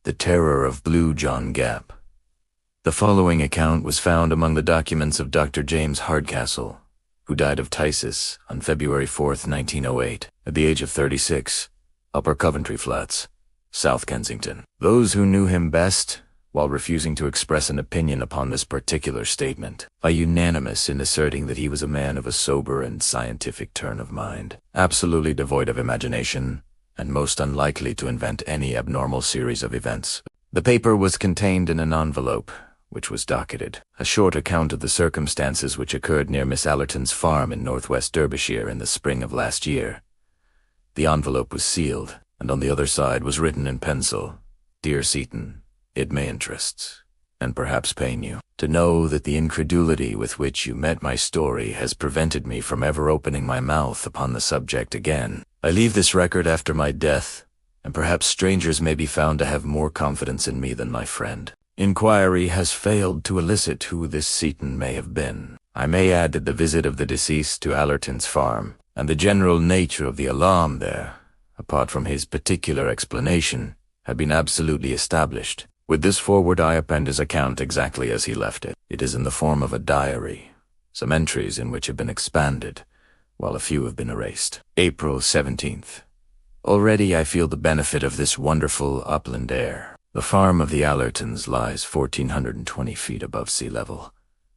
The Terror of Blue John Gap. The following account was found among the documents of Dr. James Hardcastle, who died of phthisis on February 4th, 1908, at the age of 36, Upper Coventry Flats, South Kensington. Those who knew him best, while refusing to express an opinion upon this particular statement, are unanimous in asserting that he was a man of a sober and scientific turn of mind, absolutely devoid of imagination, and most unlikely to invent any abnormal series of events. The paper was contained in an envelope, which was docketed, a short account of the circumstances which occurred near Miss Allerton's farm in northwest Derbyshire in the spring of last year. The envelope was sealed, and on the other side was written in pencil, "Dear Seaton, it may interest, and perhaps pain you, to know that the incredulity with which you met my story has prevented me from ever opening my mouth upon the subject again. I leave this record after my death, and perhaps strangers may be found to have more confidence in me than my friend. Inquiry has failed to elicit who this Seaton may have been. I may add that the visit of the deceased to Allerton's farm, and the general nature of the alarm there, apart from his particular explanation, have been absolutely established. With this forward I append his account exactly as he left it. It is in the form of a diary, some entries in which have been expanded, while a few have been erased. April 17th. Already I feel the benefit of this wonderful upland air. The farm of the Allertons lies 1,420 feet above sea level,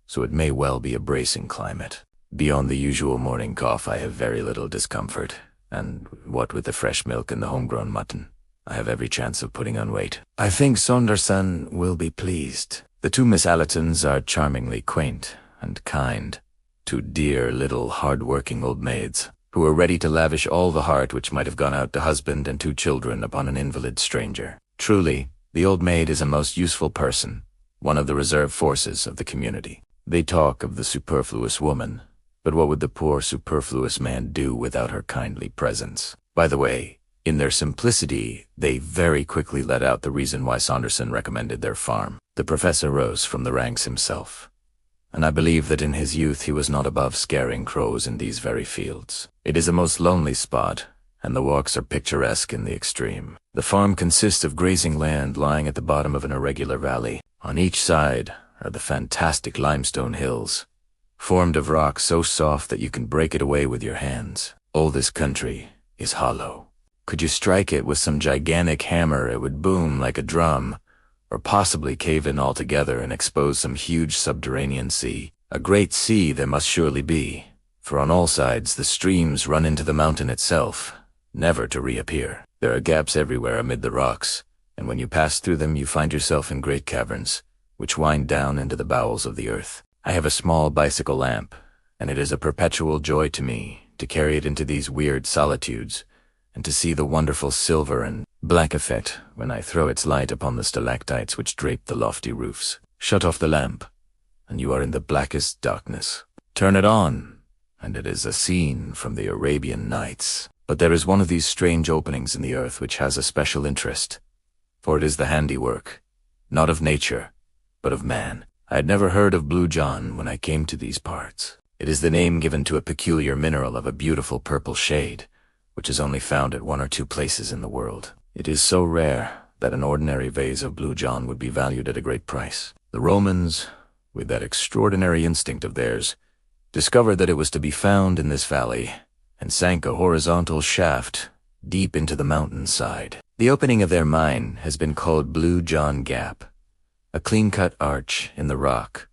so it may well be a bracing climate. Beyond the usual morning cough I have very little discomfort, and what with the fresh milk and the homegrown mutton, I have every chance of putting on weight. I think Saunderson will be pleased. The two Miss Allertons are charmingly quaint and kind, two dear little hard-working old maids, who are ready to lavish all the heart which might have gone out to husband and two children upon an invalid stranger. Truly, the old maid is a most useful person, one of the reserve forces of the community. They talk of the superfluous woman, but what would the poor superfluous man do without her kindly presence? By the way, in their simplicity, they very quickly let out the reason why Saunderson recommended their farm. The professor rose from the ranks himself, and I believe that in his youth he was not above scaring crows in these very fields. It is a most lonely spot, and the walks are picturesque in the extreme. The farm consists of grazing land lying at the bottom of an irregular valley. On each side are the fantastic limestone hills, formed of rock so soft that you can break it away with your hands. All this country is hollow. Could you strike it with some gigantic hammer, it would boom like a drum, or possibly cave in altogether and expose some huge subterranean sea. A great sea there must surely be, for on all sides the streams run into the mountain itself, never to reappear. There are gaps everywhere amid the rocks, and when you pass through them you find yourself in great caverns, which wind down into the bowels of the earth. I have a small bicycle lamp, and it is a perpetual joy to me to carry it into these weird solitudes, and to see the wonderful silver and black effect when I throw its light upon the stalactites which drape the lofty roofs. Shut off the lamp, and you are in the blackest darkness. Turn it on, and it is a scene from the Arabian Nights. But there is one of these strange openings in the earth which has a special interest, for it is the handiwork, not of nature, but of man. I had never heard of Blue John when I came to these parts. It is the name given to a peculiar mineral of a beautiful purple shade, which is only found at 1 or 2 places in the world. It is so rare that an ordinary vase of Blue John would be valued at a great price. The Romans, with that extraordinary instinct of theirs, discovered that it was to be found in this valley, and sank a horizontal shaft deep into the mountainside. The opening of their mine has been called Blue John Gap, a clean-cut arch in the rock,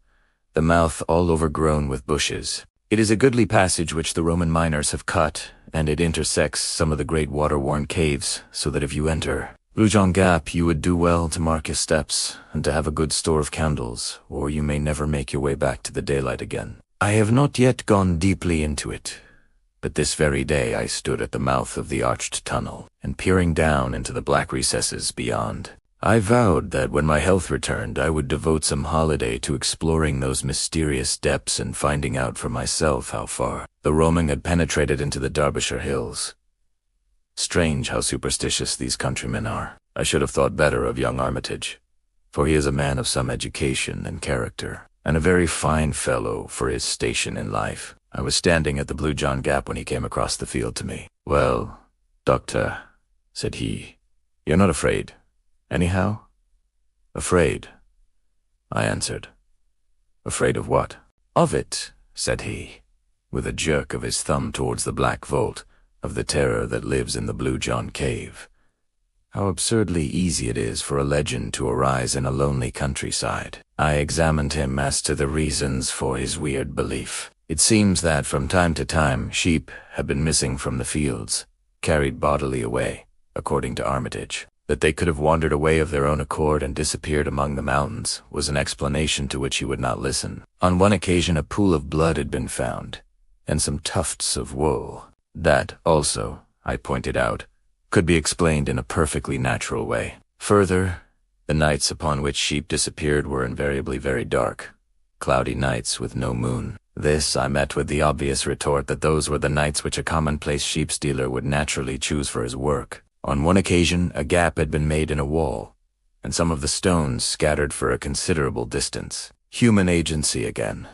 the mouth all overgrown with bushes. It is a goodly passage which the Roman miners have cut, and it intersects some of the great water-worn caves, so that if you enter Blue John Gap you would do well to mark your steps, and to have a good store of candles, or you may never make your way back to the daylight again. I have not yet gone deeply into it, but this very day I stood at the mouth of the arched tunnel, and peering down into the black recesses beyond, I vowed that when my health returned I would devote some holiday to exploring those mysterious depths and finding out for myself how far the roaming had penetrated into the Derbyshire hills. Strange how superstitious these countrymen are. I should have thought better of young Armitage, for he is a man of some education and character, and a very fine fellow for his station in life. I was standing at the Blue John Gap when he came across the field to me. "Well, Doctor," said he, "you're not afraid?" Anyhow, afraid, I answered. Afraid of what? Of it, said he, with a jerk of his thumb towards the black vault, of the terror that lives in the Blue John Cave. How absurdly easy it is for a legend to arise in a lonely countryside. I examined him as to the reasons for his weird belief. It seems that from time to time sheep have been missing from the fields, carried bodily away, according to Armitage. That they could have wandered away of their own accord and disappeared among the mountains was an explanation to which he would not listen. On one occasion a pool of blood had been found, and some tufts of wool. That, also, I pointed out, could be explained in a perfectly natural way. Further, the nights upon which sheep disappeared were invariably very dark, cloudy nights with no moon. This I met with the obvious retort that those were the nights which a commonplace sheep stealer would naturally choose for his work. On one occasion, a gap had been made in a wall, and some of the stones scattered for a considerable distance. Human agency again,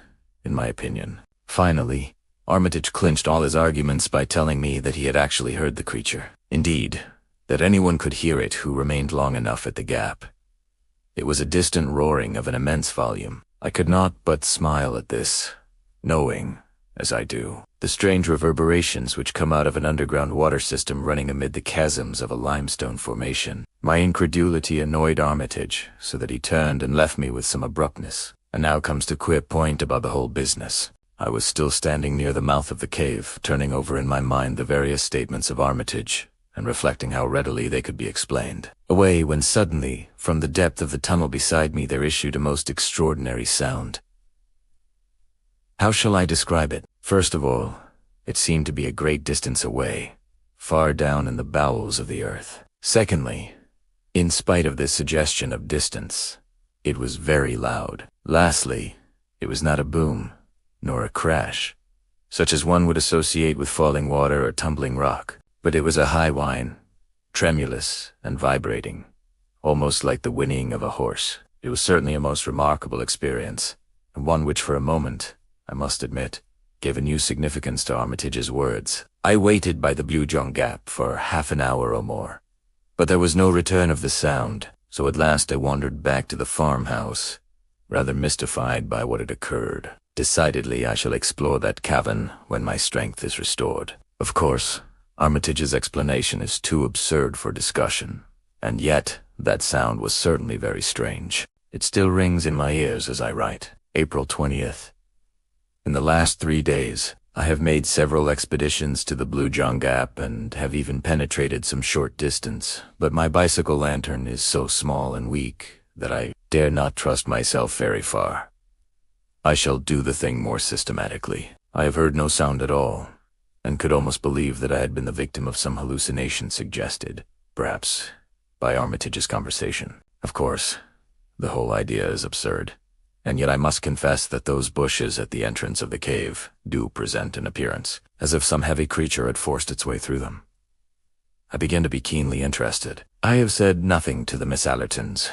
in my opinion. Finally, Armitage clinched all his arguments by telling me that he had actually heard the creature. Indeed, that anyone could hear it who remained long enough at the gap. It was a distant roaring of an immense volume. I could not but smile at this, knowing, as I do, the strange reverberations which come out of an underground water system running amid the chasms of a limestone formation. My incredulity annoyed Armitage, so that he turned and left me with some abruptness. And now comes the queer point about the whole business. I was still standing near the mouth of the cave, turning over in my mind the various statements of Armitage, and reflecting how readily they could be explained. Away when suddenly, from the depth of the tunnel beside me, there issued a most extraordinary sound. How shall I describe it? First of all, it seemed to be a great distance away, far down in the bowels of the earth. Secondly, in spite of this suggestion of distance, it was very loud. Lastly, it was not a boom, nor a crash, such as one would associate with falling water or tumbling rock, but it was a high whine, tremulous and vibrating, almost like the whinnying of a horse. It was certainly a most remarkable experience, and one which for a moment, I must admit, gave a new significance to Armitage's words. I waited by the Blue John Gap for half an hour or more, but there was no return of the sound, so at last I wandered back to the farmhouse, rather mystified by what had occurred. Decidedly, I shall explore that cavern when my strength is restored. Of course, Armitage's explanation is too absurd for discussion, and yet that sound was certainly very strange. It still rings in my ears as I write. April 20th. In the last 3 days, I have made several expeditions to the Blue John Gap and have even penetrated some short distance, but my bicycle lantern is so small and weak that I dare not trust myself very far. I shall do the thing more systematically. I have heard no sound at all, and could almost believe that I had been the victim of some hallucination suggested, perhaps, by Armitage's conversation. Of course, the whole idea is absurd, and yet I must confess that those bushes at the entrance of the cave do present an appearance, as if some heavy creature had forced its way through them. I begin to be keenly interested. I have said nothing to the Miss Allertons,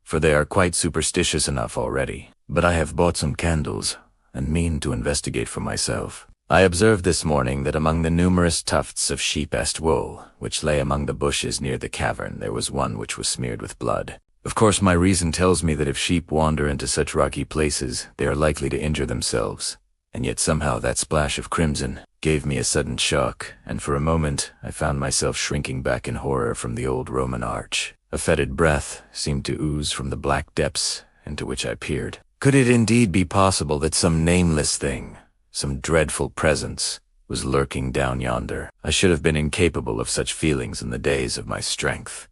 for they are quite superstitious enough already, but I have bought some candles, and mean to investigate for myself. I observed this morning that among the numerous tufts of sheep-est wool, which lay among the bushes near the cavern, there was one which was smeared with blood. Of course, my reason tells me that if sheep wander into such rocky places, they are likely to injure themselves, and yet somehow that splash of crimson gave me a sudden shock, and for a moment I found myself shrinking back in horror from the old Roman arch. A fetid breath seemed to ooze from the black depths into which I peered. Could it indeed be possible that some nameless thing, some dreadful presence, was lurking down yonder? I should have been incapable of such feelings in the days of my strength,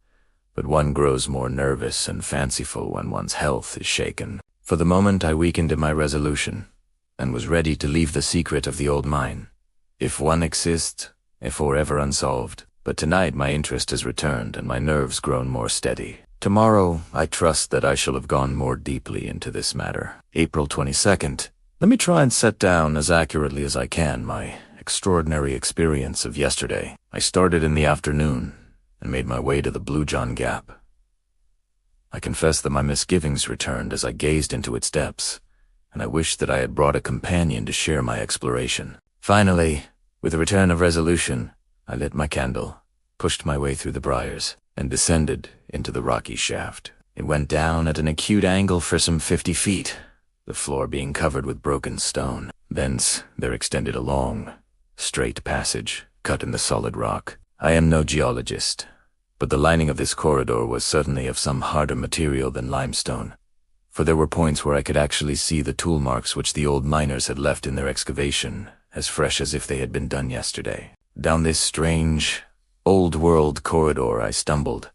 but one grows more nervous and fanciful when one's health is shaken. For the moment I weakened in my resolution, and was ready to leave the secret of the old mine, if one exists, if forever unsolved. But tonight my interest has returned and my nerves grown more steady. Tomorrow I trust that I shall have gone more deeply into this matter. April 22nd. Let me try and set down as accurately as I can my extraordinary experience of yesterday. I started in the afternoon and made my way to the Blue John Gap. I confess that my misgivings returned as I gazed into its depths, and I wished that I had brought a companion to share my exploration. Finally, with a return of resolution, I lit my candle, pushed my way through the briars, and descended into the rocky shaft. It went down at an acute angle for some 50 feet, the floor being covered with broken stone. Thence there extended a long, straight passage cut in the solid rock. I am no geologist, but the lining of this corridor was certainly of some harder material than limestone, for there were points where I could actually see the tool marks which the old miners had left in their excavation, as fresh as if they had been done yesterday. Down this strange, old-world corridor I stumbled,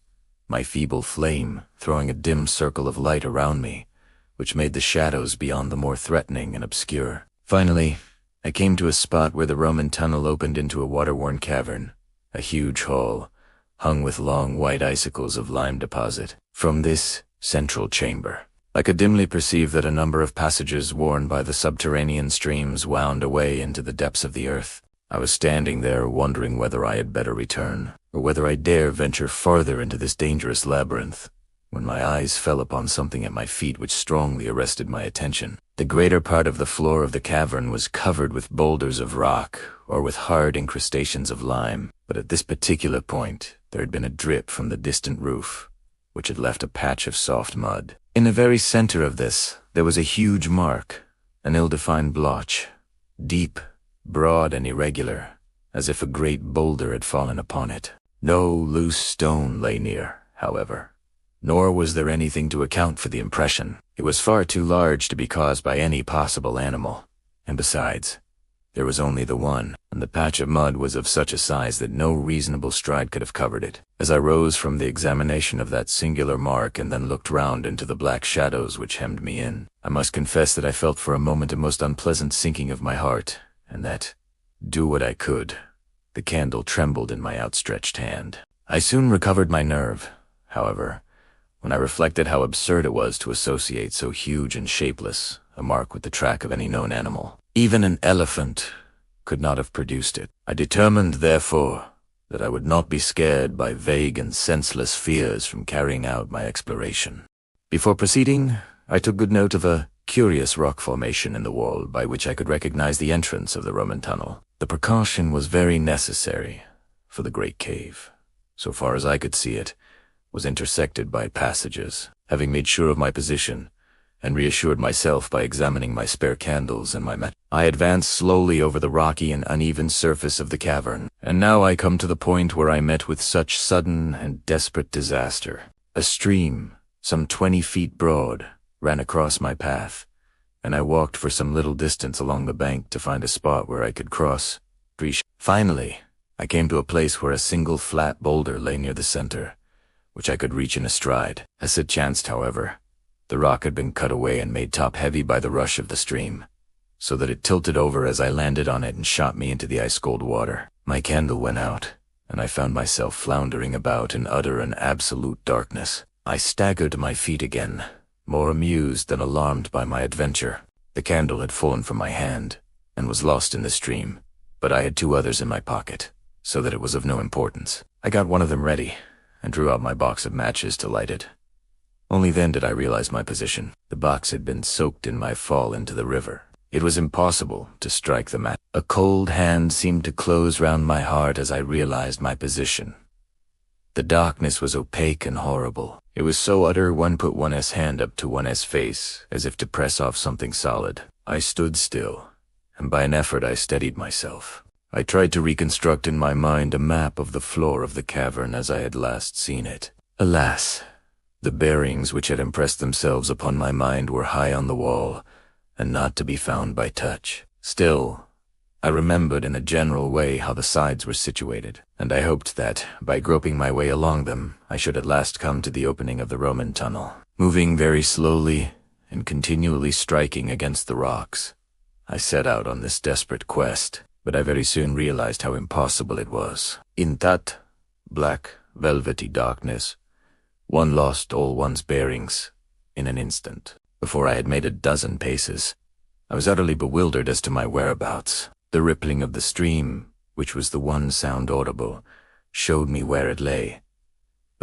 my feeble flame throwing a dim circle of light around me, which made the shadows beyond the more threatening and obscure. Finally, I came to a spot where the Roman tunnel opened into a water-worn cavern, a huge hall, hung with long white icicles of lime deposit. From this central chamber, I could dimly perceive that a number of passages worn by the subterranean streams wound away into the depths of the earth. I was standing there wondering whether I had better return, or whether I dare venture farther into this dangerous labyrinth, when my eyes fell upon something at my feet which strongly arrested my attention. The greater part of the floor of the cavern was covered with boulders of rock, or with hard incrustations of lime, but at this particular point there had been a drip from the distant roof, which had left a patch of soft mud. In the very center of this, there was a huge mark, an ill-defined blotch, deep, broad, and irregular, as if a great boulder had fallen upon it. No loose stone lay near, however, nor was there anything to account for the impression. It was far too large to be caused by any possible animal, and besides, there was only the one, and the patch of mud was of such a size that no reasonable stride could have covered it. As I rose from the examination of that singular mark and then looked round into the black shadows which hemmed me in, I must confess that I felt for a moment a most unpleasant sinking of my heart, and that, do what I could, the candle trembled in my outstretched hand. I soon recovered my nerve, however, when I reflected how absurd it was to associate so huge and shapeless a mark with the track of any known animal. Even an elephant could not have produced it. I determined, therefore, that I would not be scared by vague and senseless fears from carrying out my exploration. Before proceeding, I took good note of a curious rock formation in the wall by which I could recognize the entrance of the Roman tunnel. The precaution was very necessary, for the great cave, so far as I could see it, was intersected by passages. Having made sure of my position, and reassured myself by examining my spare candles and my match, I advanced slowly over the rocky and uneven surface of the cavern. And now I come to the point where I met with such sudden and desperate disaster. A stream, some 20 feet broad, ran across my path, and I walked for some little distance along the bank to find a spot where I could cross. Finally, I came to a place where a single flat boulder lay near the center, which I could reach in a stride. As it chanced, however, the rock had been cut away and made top-heavy by the rush of the stream, so that it tilted over as I landed on it and shot me into the ice-cold water. My candle went out, and I found myself floundering about in utter and absolute darkness. I staggered to my feet again, more amused than alarmed by my adventure. The candle had fallen from my hand, and was lost in the stream, but I had 2 others in my pocket, so that it was of no importance. I got one of them ready, and drew out my box of matches to light it. Only then did I realize my position. The box had been soaked in my fall into the river. It was impossible to strike the match. A cold hand seemed to close round my heart as I realized my position. The darkness was opaque and horrible. It was so utter one put one's hand up to one's face, as if to press off something solid. I stood still, and by an effort I steadied myself. I tried to reconstruct in my mind a map of the floor of the cavern as I had last seen it. Alas! The bearings which had impressed themselves upon my mind were high on the wall, and not to be found by touch. Still, I remembered in a general way how the sides were situated, and I hoped that, by groping my way along them, I should at last come to the opening of the Roman tunnel. Moving very slowly, and continually striking against the rocks, I set out on this desperate quest, but I very soon realized how impossible it was. In that black, velvety darkness, one lost all one's bearings in an instant. Before I had made a dozen paces, I was utterly bewildered as to my whereabouts. The rippling of the stream, which was the one sound audible, showed me where it lay,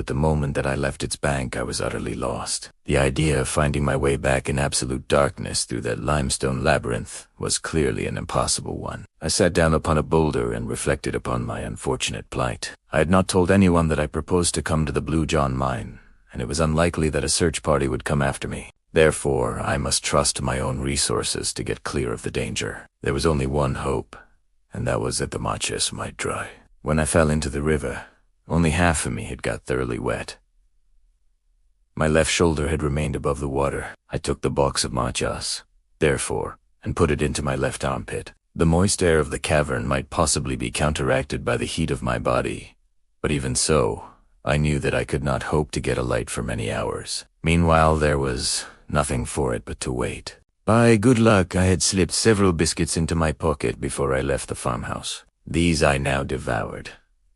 but the moment that I left its bank I was utterly lost. The idea of finding my way back in absolute darkness through that limestone labyrinth was clearly an impossible one. I sat down upon a boulder and reflected upon my unfortunate plight. I had not told anyone that I proposed to come to the Blue John mine, and it was unlikely that a search party would come after me. Therefore, I must trust to my own resources to get clear of the danger. There was only one hope, and that was that the matches might dry. When I fell into the river, only half of me had got thoroughly wet. My left shoulder had remained above the water. I took the box of matchas, therefore, and put it into my left armpit. The moist air of the cavern might possibly be counteracted by the heat of my body, but even so, I knew that I could not hope to get a light for many hours. Meanwhile, there was nothing for it but to wait. By good luck, I had slipped several biscuits into my pocket before I left the farmhouse. These I now devoured,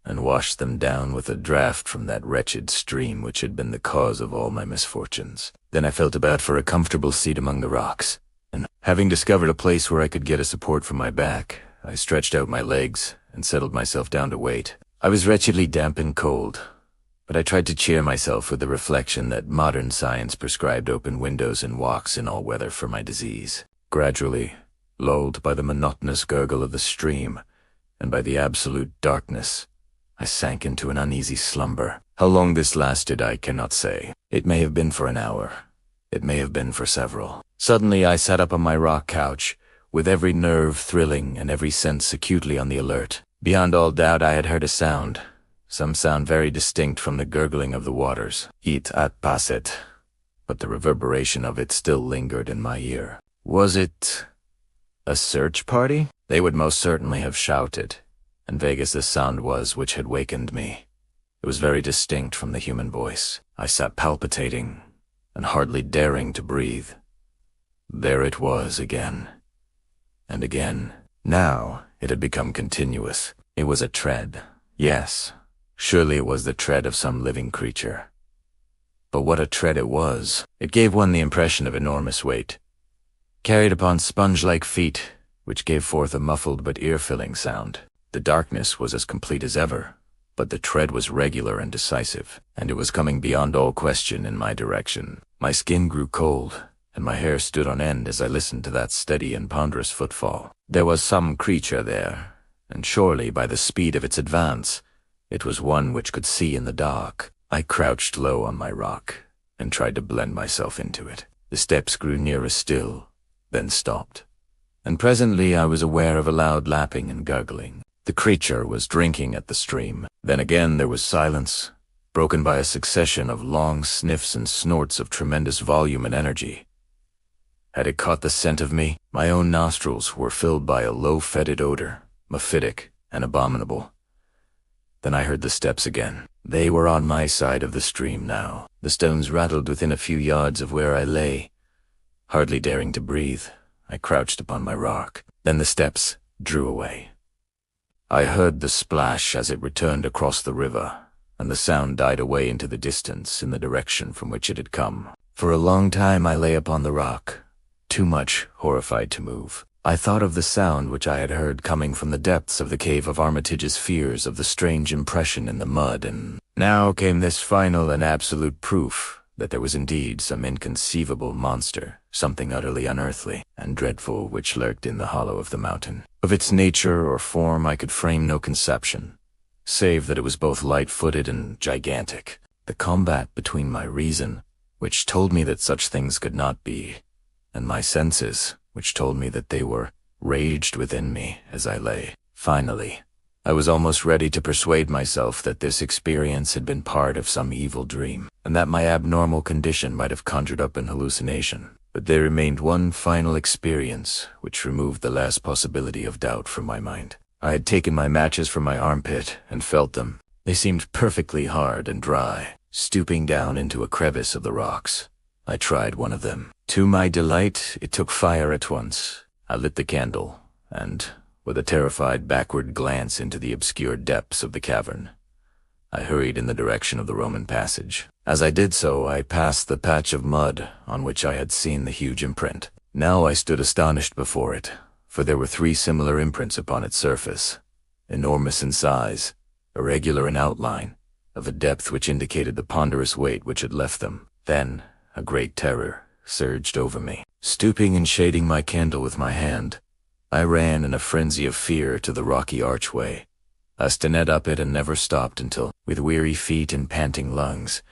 and washed them down with a draught from that wretched stream which had been the cause of all my misfortunes. Then I felt about for a comfortable seat among the rocks, and having discovered a place where I could get a support for my back, I stretched out my legs and settled myself down to wait. I was wretchedly damp and cold, but I tried to cheer myself with the reflection that modern science prescribed open windows and walks in all weather for my disease. Gradually, lulled by the monotonous gurgle of the stream and by the absolute darkness, I sank into an uneasy slumber. How long this lasted I cannot say. It may have been for an hour. It may have been for several. Suddenly I sat up on my rock couch, with every nerve thrilling and every sense acutely on the alert. Beyond all doubt I had heard a sound, some sound very distinct from the gurgling of the waters. It at passet, but the reverberation of it still lingered in my ear. Was it a search party? They would most certainly have shouted, and vague as the sound was which had wakened me, it was very distinct from the human voice. I sat palpitating, and hardly daring to breathe. There it was again, and again. Now it had become continuous. It was a tread. Yes, surely it was the tread of some living creature. But what a tread it was! It gave one the impression of enormous weight, carried upon sponge-like feet, which gave forth a muffled but ear-filling sound. The darkness was as complete as ever, but the tread was regular and decisive, and it was coming beyond all question in my direction. My skin grew cold, and my hair stood on end as I listened to that steady and ponderous footfall. There was some creature there, and surely by the speed of its advance, it was one which could see in the dark. I crouched low on my rock, and tried to blend myself into it. The steps grew nearer still, then stopped, and presently I was aware of a loud lapping and gurgling. The creature was drinking at the stream. Then again there was silence, broken by a succession of long sniffs and snorts of tremendous volume and energy. Had it caught the scent of me? My own nostrils were filled by a low fetid odor, mephitic and abominable. Then I heard the steps again. They were on my side of the stream now. The stones rattled within a few yards of where I lay. Hardly daring to breathe, I crouched upon my rock. Then the steps drew away. I heard the splash as it returned across the river, and the sound died away into the distance in the direction from which it had come. For a long time I lay upon the rock, too much horrified to move. I thought of the sound which I had heard coming from the depths of the cave of Armitage's fears, of the strange impression in the mud, and now came this final and absolute proof that there was indeed some inconceivable monster, something utterly unearthly and dreadful which lurked in the hollow of the mountain. Of its nature or form I could frame no conception, save that it was both light-footed and gigantic. The combat between my reason, which told me that such things could not be, and my senses, which told me that they were, raged within me as I lay. Finally, I was almost ready to persuade myself that this experience had been part of some evil dream, and that my abnormal condition might have conjured up an hallucination. But there remained one final experience which removed the last possibility of doubt from my mind. I had taken my matches from my armpit and felt them. They seemed perfectly hard and dry. Stooping down into a crevice of the rocks, I tried one of them. To my delight, it took fire at once. I lit the candle, and, with a terrified backward glance into the obscure depths of the cavern, I hurried in the direction of the Roman passage. As I did so, I passed the patch of mud on which I had seen the huge imprint. Now I stood astonished before it, for there were 3 similar imprints upon its surface, enormous in size, irregular in outline, of a depth which indicated the ponderous weight which had left them. Then a great terror surged over me. Stooping and shading my candle with my hand, I ran in a frenzy of fear to the rocky archway. I stined up it and never stopped until, with weary feet and panting lungs,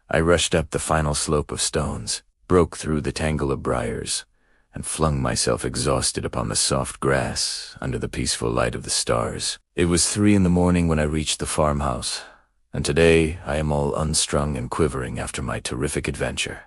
I rushed up the final slope of stones, broke through the tangle of briars, and flung myself exhausted upon the soft grass under the peaceful light of the stars. It was 3 a.m. when I reached the farmhouse, and today I am all unstrung and quivering after my terrific adventure.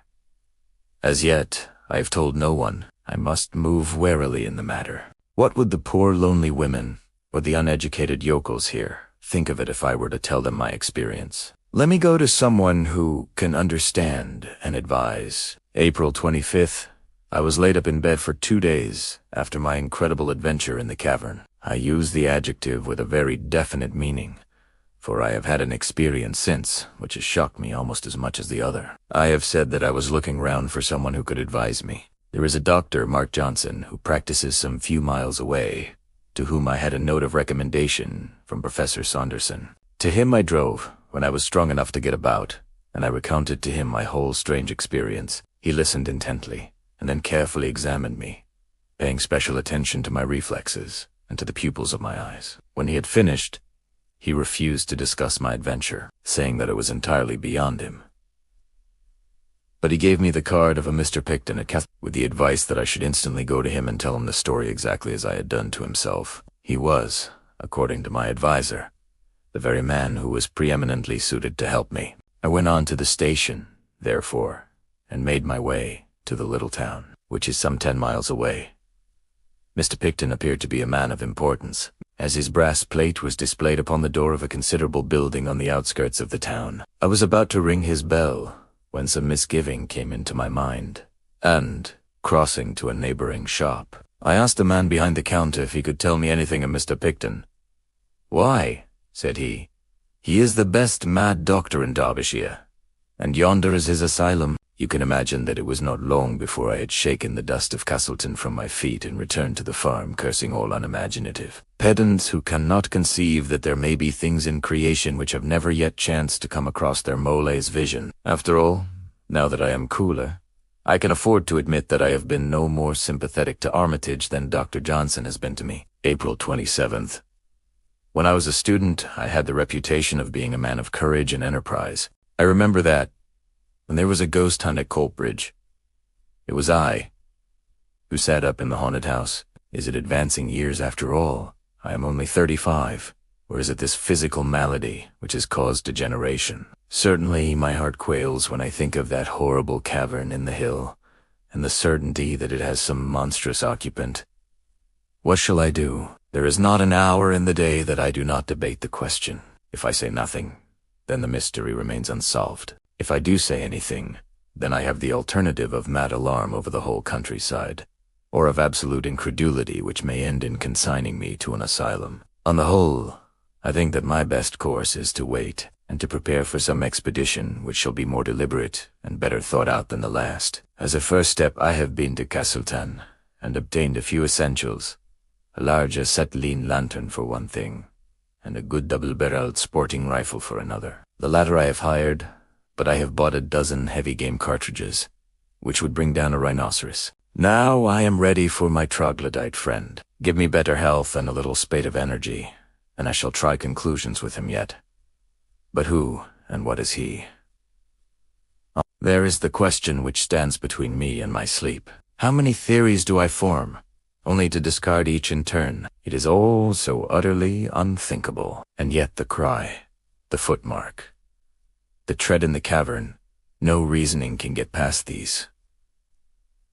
As yet, I have told no one. I must move warily in the matter. What would the poor lonely women, or the uneducated yokels here, think of it if I were to tell them my experience? Let me go to someone who can understand and advise. April 25th, I was laid up in bed for 2 days after my incredible adventure in the cavern. I use the adjective with a very definite meaning, for I have had an experience since, which has shocked me almost as much as the other. I have said that I was looking round for someone who could advise me. There is a Dr. Mark Johnson who practices some few miles away, to whom I had a note of recommendation from Professor Saunderson. To him I drove when I was strong enough to get about, and I recounted to him my whole strange experience. He listened intently, and then carefully examined me, paying special attention to my reflexes and to the pupils of my eyes. When he had finished, he refused to discuss my adventure, saying that it was entirely beyond him. But he gave me the card of a Mr. Picton at Cath, with the advice that I should instantly go to him and tell him the story exactly as I had done to himself. He was, according to my advisor, the very man who was preeminently suited to help me. I went on to the station, therefore, and made my way to the little town, which is some 10 miles away. Mr. Picton appeared to be a man of importance, as his brass plate was displayed upon the door of a considerable building on the outskirts of the town. I was about to ring his bell when some misgiving came into my mind, and, crossing to a neighboring shop, I asked the man behind the counter if he could tell me anything of Mr. Picton. "Why," said he is the best mad doctor in Derbyshire, and yonder is his asylum." You can imagine that it was not long before I had shaken the dust of Castleton from my feet and returned to the farm, cursing all unimaginative pedants who cannot conceive that there may be things in creation which have never yet chanced to come across their mole's vision. After all, now that I am cooler, I can afford to admit that I have been no more sympathetic to Armitage than Dr. Johnson has been to me. April 27th. When I was a student, I had the reputation of being a man of courage and enterprise. I remember that, when there was a ghost hunt at Coltbridge, it was I who sat up in the haunted house. Is it advancing years after all? I am only 35, or is it this physical malady which has caused degeneration? Certainly my heart quails when I think of that horrible cavern in the hill, and the certainty that it has some monstrous occupant. What shall I do? There is not an hour in the day that I do not debate the question. If I say nothing, then the mystery remains unsolved. If I do say anything, then I have the alternative of mad alarm over the whole countryside, or of absolute incredulity which may end in consigning me to an asylum. On the whole, I think that my best course is to wait, and to prepare for some expedition which shall be more deliberate and better thought out than the last. As a first step, I have been to Castleton, and obtained a few essentials, a large acetylene lantern for one thing, and a good double-barreled sporting rifle for another. The latter I have hired, but I have bought a dozen heavy game cartridges, which would bring down a rhinoceros. Now I am ready for my troglodyte friend. Give me better health and a little spate of energy, and I shall try conclusions with him yet. But who and what is he? There is the question which stands between me and my sleep. How many theories do I form, only to discard each in turn? It is all so utterly unthinkable. And yet the cry, the footmark, the tread in the cavern, no reasoning can get past these.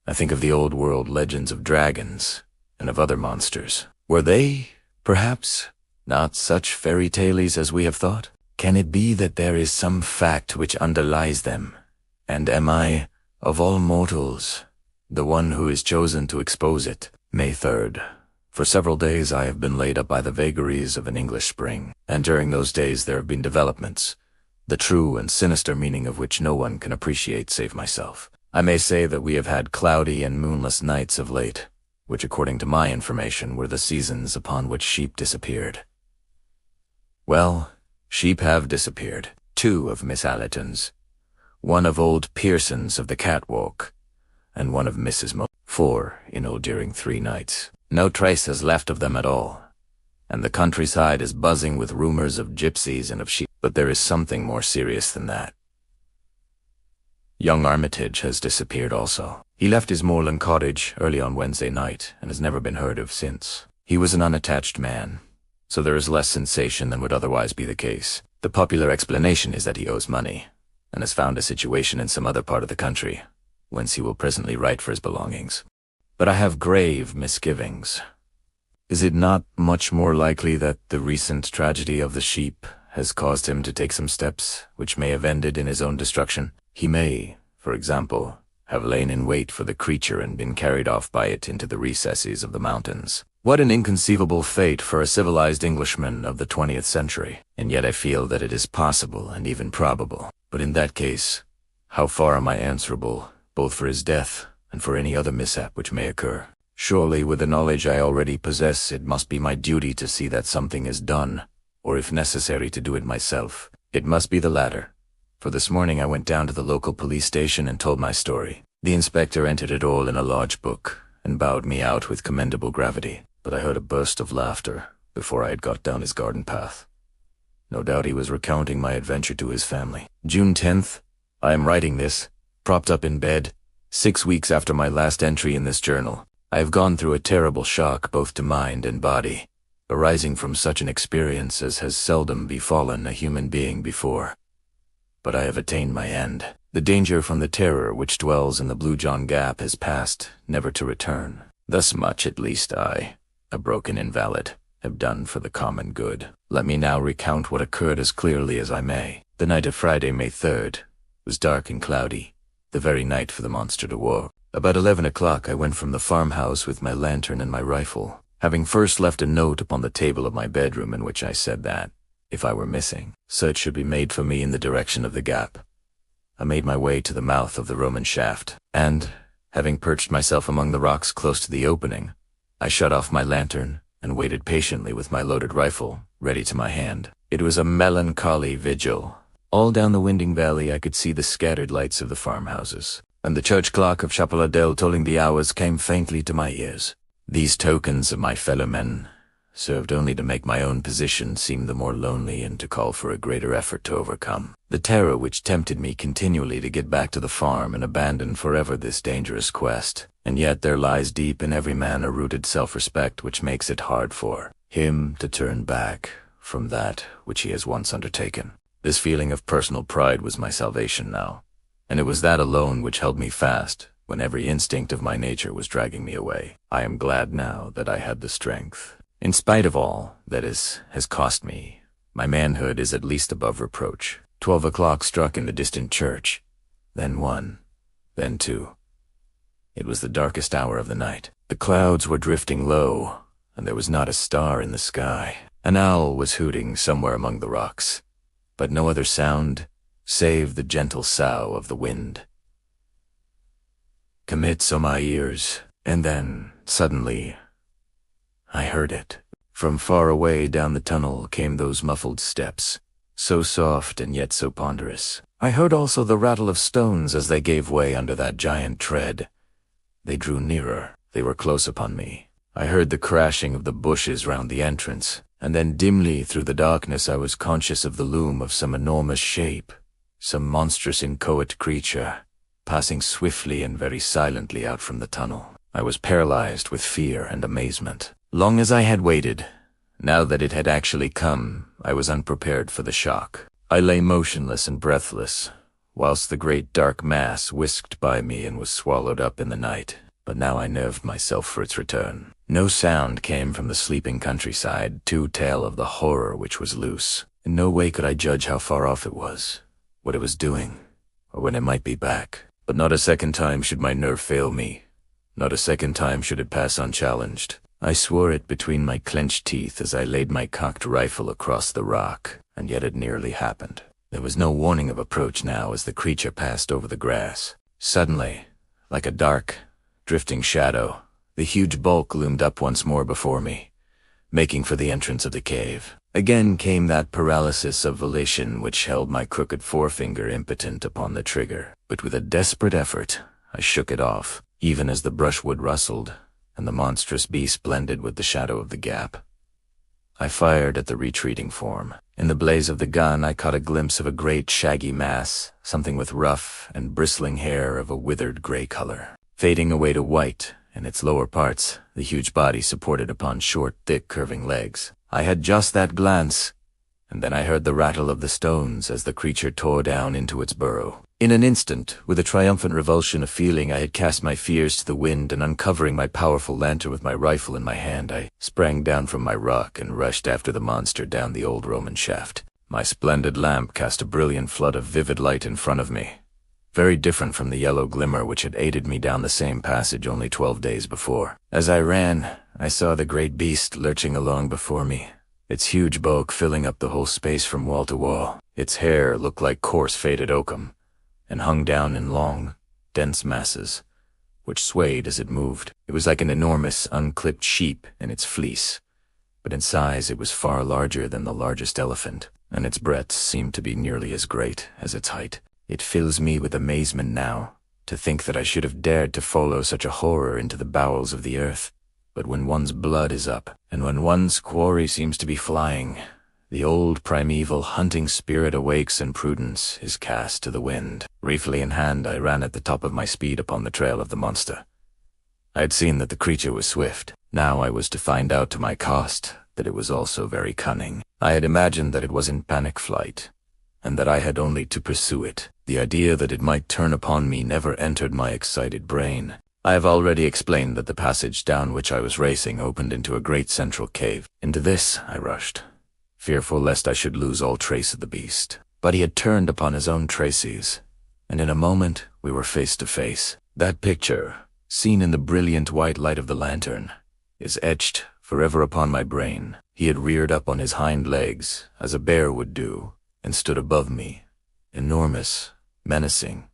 I think of the old world legends of dragons and of other monsters. Were they, perhaps, not such fairy tales as we have thought? Can it be that there is some fact which underlies them? And am I, of all mortals, the one who is chosen to expose it? May 3rd. For several days I have been laid up by the vagaries of an English spring, and during those days there have been developments, the true and sinister meaning of which no one can appreciate save myself. I may say that we have had cloudy and moonless nights of late, which according to my information were the seasons upon which sheep disappeared. Well, sheep have disappeared, 2 of Miss Allerton's, 1 of old Pearson's of the catwalk, and 1 of Mrs. 4 in all during 3 nights. No trace is left of them at all, and the countryside is buzzing with rumors of gypsies and of sheep. But there is something more serious than that. Young Armitage has disappeared also. He left his moorland cottage early on Wednesday night and has never been heard of since. He was an unattached man, so there is less sensation than would otherwise be the case. The popular explanation is that he owes money and has found a situation in some other part of the country, whence he will presently write for his belongings. But I have grave misgivings. Is it not much more likely that the recent tragedy of the sheep has caused him to take some steps which may have ended in his own destruction? He may, for example, have lain in wait for the creature and been carried off by it into the recesses of the mountains. What an inconceivable fate for a civilized Englishman of the 20th century. And yet I feel that it is possible and even probable. But in that case, how far am I answerable, both for his death and for any other mishap which may occur? Surely, with the knowledge I already possess, it must be my duty to see that something is done, or if necessary to do it myself. It must be the latter, for this morning I went down to the local police station and told my story. The inspector entered it all in a large book and bowed me out with commendable gravity, but I heard a burst of laughter before I had got down his garden path. No doubt he was recounting my adventure to his family. June 10th, I am writing this, propped up in bed, 6 weeks after my last entry in this journal. I have gone through a terrible shock both to mind and body, arising from such an experience as has seldom befallen a human being before. But I have attained my end. The danger from the terror which dwells in the Blue John Gap has passed, never to return. Thus much at least I, a broken invalid, have done for the common good. Let me now recount what occurred as clearly as I may. The night of Friday, May 3rd, was dark and cloudy, the very night for the monster to war. About 11 o'clock I went from the farmhouse with my lantern and my rifle, having first left a note upon the table of my bedroom in which I said that, if I were missing, search should be made for me in the direction of the gap. I made my way to the mouth of the Roman shaft, and, having perched myself among the rocks close to the opening, I shut off my lantern and waited patiently with my loaded rifle, ready to my hand. It was a melancholy vigil. All down the winding valley I could see the scattered lights of the farmhouses, and the church clock of Chapel-Adele tolling the hours came faintly to my ears. These tokens of my fellow men served only to make my own position seem the more lonely and to call for a greater effort to overcome. The terror which tempted me continually to get back to the farm and abandon forever this dangerous quest. And yet there lies deep in every man a rooted self-respect which makes it hard for him to turn back from that which he has once undertaken. This feeling of personal pride was my salvation now, and it was that alone which held me fast when every instinct of my nature was dragging me away. I am glad now that I had the strength. In spite of all that has cost me, my manhood is at least above reproach. 12 o'clock struck in the distant church, then 1, then 2. It was the darkest hour of the night. The clouds were drifting low, and there was not a star in the sky. An owl was hooting somewhere among the rocks, but no other sound save the gentle sough of the wind. Commits on my ears, and then, suddenly, I heard it. From far away down the tunnel came those muffled steps, so soft and yet so ponderous. I heard also the rattle of stones as they gave way under that giant tread. They drew nearer. They were close upon me. I heard the crashing of the bushes round the entrance, and then dimly through the darkness I was conscious of the loom of some enormous shape, some monstrous inchoate creature, passing swiftly and very silently out from the tunnel. I was paralyzed with fear and amazement. Long as I had waited, now that it had actually come, I was unprepared for the shock. I lay motionless and breathless, whilst the great dark mass whisked by me and was swallowed up in the night. But now I nerved myself for its return. No sound came from the sleeping countryside to tell of the horror which was loose. In no way could I judge how far off it was, what it was doing, or when it might be back. But not a second time should my nerve fail me. Not a second time should it pass unchallenged. I swore it between my clenched teeth as I laid my cocked rifle across the rock, and yet it nearly happened. There was no warning of approach now as the creature passed over the grass. Suddenly, like a dark, drifting shadow, the huge bulk loomed up once more before me, making for the entrance of the cave. Again came that paralysis of volition which held my crooked forefinger impotent upon the trigger. But with a desperate effort, I shook it off, even as the brushwood rustled, and the monstrous beast blended with the shadow of the gap. I fired at the retreating form. In the blaze of the gun, I caught a glimpse of a great shaggy mass, something with rough and bristling hair of a withered gray color. Fading away to white, in its lower parts, the huge body supported upon short, thick, curving legs. I had just that glance, and then I heard the rattle of the stones as the creature tore down into its burrow. In an instant, with a triumphant revulsion of feeling, I had cast my fears to the wind, and uncovering my powerful lantern with my rifle in my hand, I sprang down from my rock and rushed after the monster down the old Roman shaft. My splendid lamp cast a brilliant flood of vivid light in front of me, very different from the yellow glimmer which had aided me down the same passage only 12 days before. As I ran, I saw the great beast lurching along before me, its huge bulk filling up the whole space from wall to wall. Its hair looked like coarse faded oakum, and hung down in long, dense masses, which swayed as it moved. It was like an enormous, unclipped sheep in its fleece, but in size it was far larger than the largest elephant, and its breadth seemed to be nearly as great as its height. It fills me with amazement now, to think that I should have dared to follow such a horror into the bowels of the earth. But when one's blood is up, and when one's quarry seems to be flying, the old primeval hunting spirit awakes and prudence is cast to the wind. Rifle in hand, I ran at the top of my speed upon the trail of the monster. I had seen that the creature was swift. Now I was to find out to my cost that it was also very cunning. I had imagined that it was in panic flight, and that I had only to pursue it. The idea that it might turn upon me never entered my excited brain. I have already explained that the passage down which I was racing opened into a great central cave. Into this I rushed, fearful lest I should lose all trace of the beast. But he had turned upon his own traces, and in a moment we were face to face. That picture, seen in the brilliant white light of the lantern, is etched forever upon my brain. He had reared up on his hind legs, as a bear would do, and stood above me, enormous, menacing,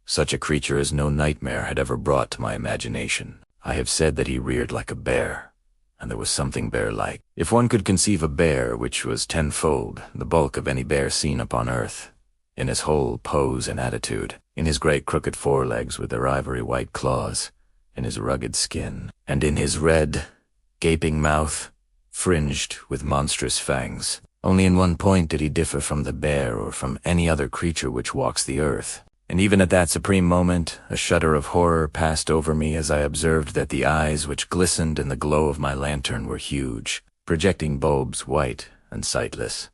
such a creature as no nightmare had ever brought to my imagination. I have said that he reared like a bear, and there was something bear-like. If one could conceive a bear which was tenfold the bulk of any bear seen upon earth, in his whole pose and attitude, in his great crooked forelegs with their ivory white claws, in his rugged skin, and in his red, gaping mouth, fringed with monstrous fangs. Only in one point did he differ from the bear or from any other creature which walks the earth. And even at that supreme moment, a shudder of horror passed over me as I observed that the eyes which glistened in the glow of my lantern were huge, projecting bulbs white and sightless.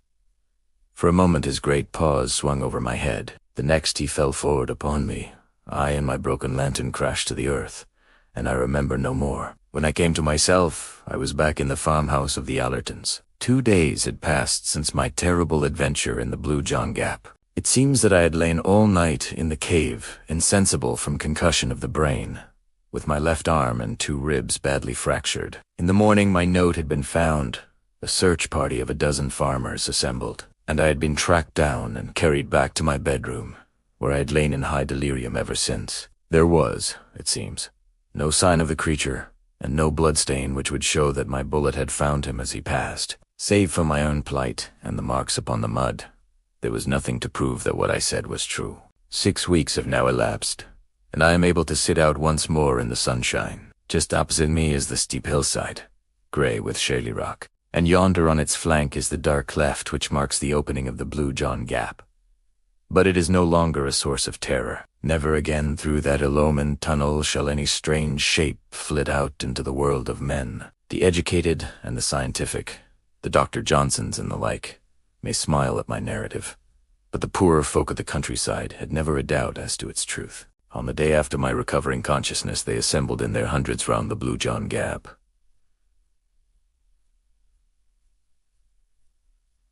For a moment his great paws swung over my head. The next he fell forward upon me. I and my broken lantern crashed to the earth, and I remember no more. When I came to myself, I was back in the farmhouse of the Allertons. 2 days had passed since my terrible adventure in the Blue John Gap. It seems that I had lain all night in the cave, insensible from concussion of the brain, with my left arm and 2 ribs badly fractured. In the morning my note had been found, a search party of 12 farmers assembled, and I had been tracked down and carried back to my bedroom, where I had lain in high delirium ever since. There was, it seems, no sign of the creature, and no bloodstain which would show that my bullet had found him as he passed. Save for my own plight and the marks upon the mud, there was nothing to prove that what I said was true. 6 weeks have now elapsed, and I am able to sit out once more in the sunshine. Just opposite me is the steep hillside, gray with shaly rock, and yonder on its flank is the dark cleft which marks the opening of the Blue John Gap. But it is no longer a source of terror. Never again through that ill-omened tunnel shall any strange shape flit out into the world of men. The educated and the scientific, the Dr. Johnsons and the like, may smile at my narrative, but the poorer folk of the countryside had never a doubt as to its truth. On the day after my recovering consciousness, they assembled in their hundreds round the Blue John Gap.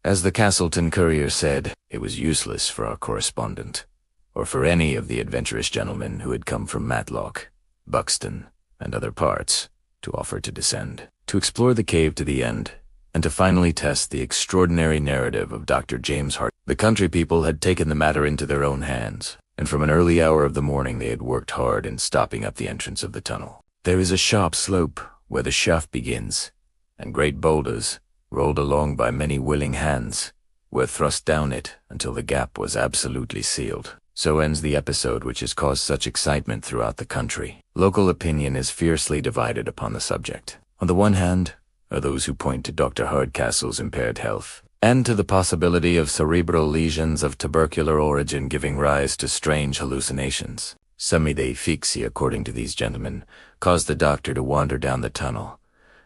As the Castleton Courier said, it was useless for our correspondent, or for any of the adventurous gentlemen who had come from Matlock, Buxton, and other parts, to offer to descend, to explore the cave to the end, and to finally test the extraordinary narrative of Dr. James Hart. The country people had taken the matter into their own hands, and from an early hour of the morning they had worked hard in stopping up the entrance of the tunnel. There is a sharp slope where the shaft begins, and great boulders, rolled along by many willing hands, were thrust down it until the gap was absolutely sealed. So ends the episode which has caused such excitement throughout the country. Local opinion is fiercely divided upon the subject. On the one hand are those who point to Dr. Hardcastle's impaired health, and to the possibility of cerebral lesions of tubercular origin giving rise to strange hallucinations. Semi fixie, according to these gentlemen, caused the doctor to wander down the tunnel,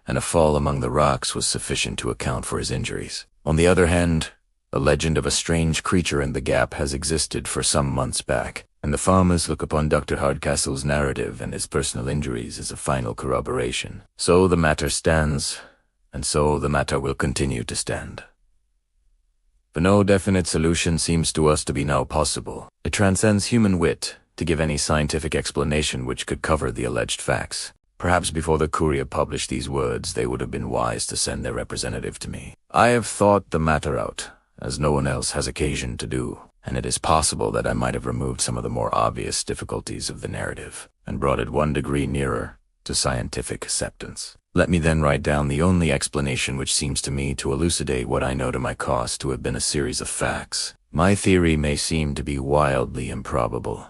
and a fall among the rocks was sufficient to account for his injuries. On the other hand, a legend of a strange creature in the gap has existed for some months back, and the farmers look upon Dr. Hardcastle's narrative and his personal injuries as a final corroboration. So the matter stands, and so the matter will continue to stand. For no definite solution seems to us to be now possible. It transcends human wit to give any scientific explanation which could cover the alleged facts. Perhaps before the Courier published these words, they would have been wise to send their representative to me. I have thought the matter out, as no one else has occasion to do, and it is possible that I might have removed some of the more obvious difficulties of the narrative, and brought it 1 degree nearer to scientific acceptance. Let me then write down the only explanation which seems to me to elucidate what I know to my cost to have been a series of facts. My theory may seem to be wildly improbable,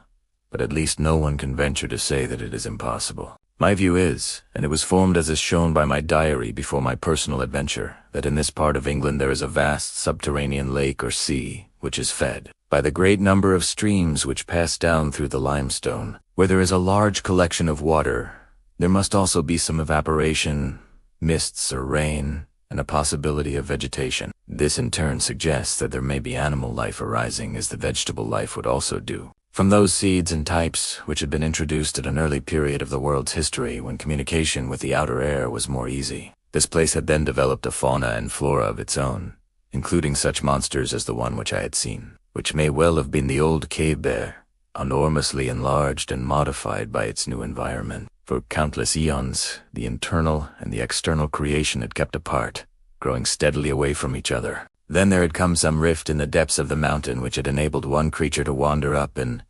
but at least no one can venture to say that it is impossible. My view is, and it was formed as is shown by my diary before my personal adventure, that in this part of England there is a vast subterranean lake or sea, which is fed by the great number of streams which pass down through the limestone. Where there is a large collection of water, there must also be some evaporation, mists or rain, and a possibility of vegetation. This in turn suggests that there may be animal life arising as the vegetable life would also do, from those seeds and types which had been introduced at an early period of the world's history when communication with the outer air was more easy. This place had then developed a fauna and flora of its own, including such monsters as the one which I had seen, which may well have been the old cave bear, enormously enlarged and modified by its new environment. For countless eons, the internal and the external creation had kept apart, growing steadily away from each other. Then there had come some rift in the depths of the mountain which had enabled one creature to wander up and,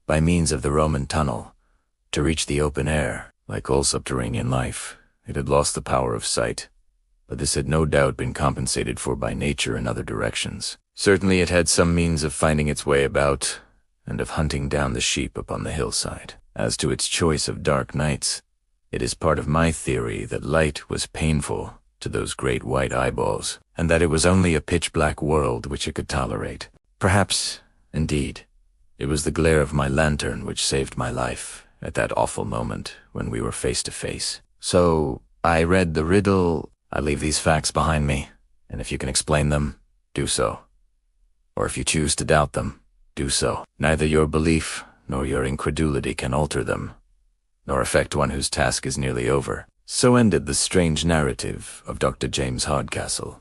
by means of the Roman tunnel, to reach the open air. Like all subterranean life, it had lost the power of sight, but this had no doubt been compensated for by nature in other directions. Certainly it had some means of finding its way about, and of hunting down the sheep upon the hillside. As to its choice of dark nights, it is part of my theory that light was painful to those great white eyeballs, and that it was only a pitch-black world which it could tolerate. Perhaps, indeed, it was the glare of my lantern which saved my life at that awful moment when we were face to face. So, I read the riddle. I leave these facts behind me, and if you can explain them, do so. Or if you choose to doubt them, do so. Neither your belief nor your incredulity can alter them, nor affect one whose task is nearly over. So ended the strange narrative of Dr. James Hardcastle.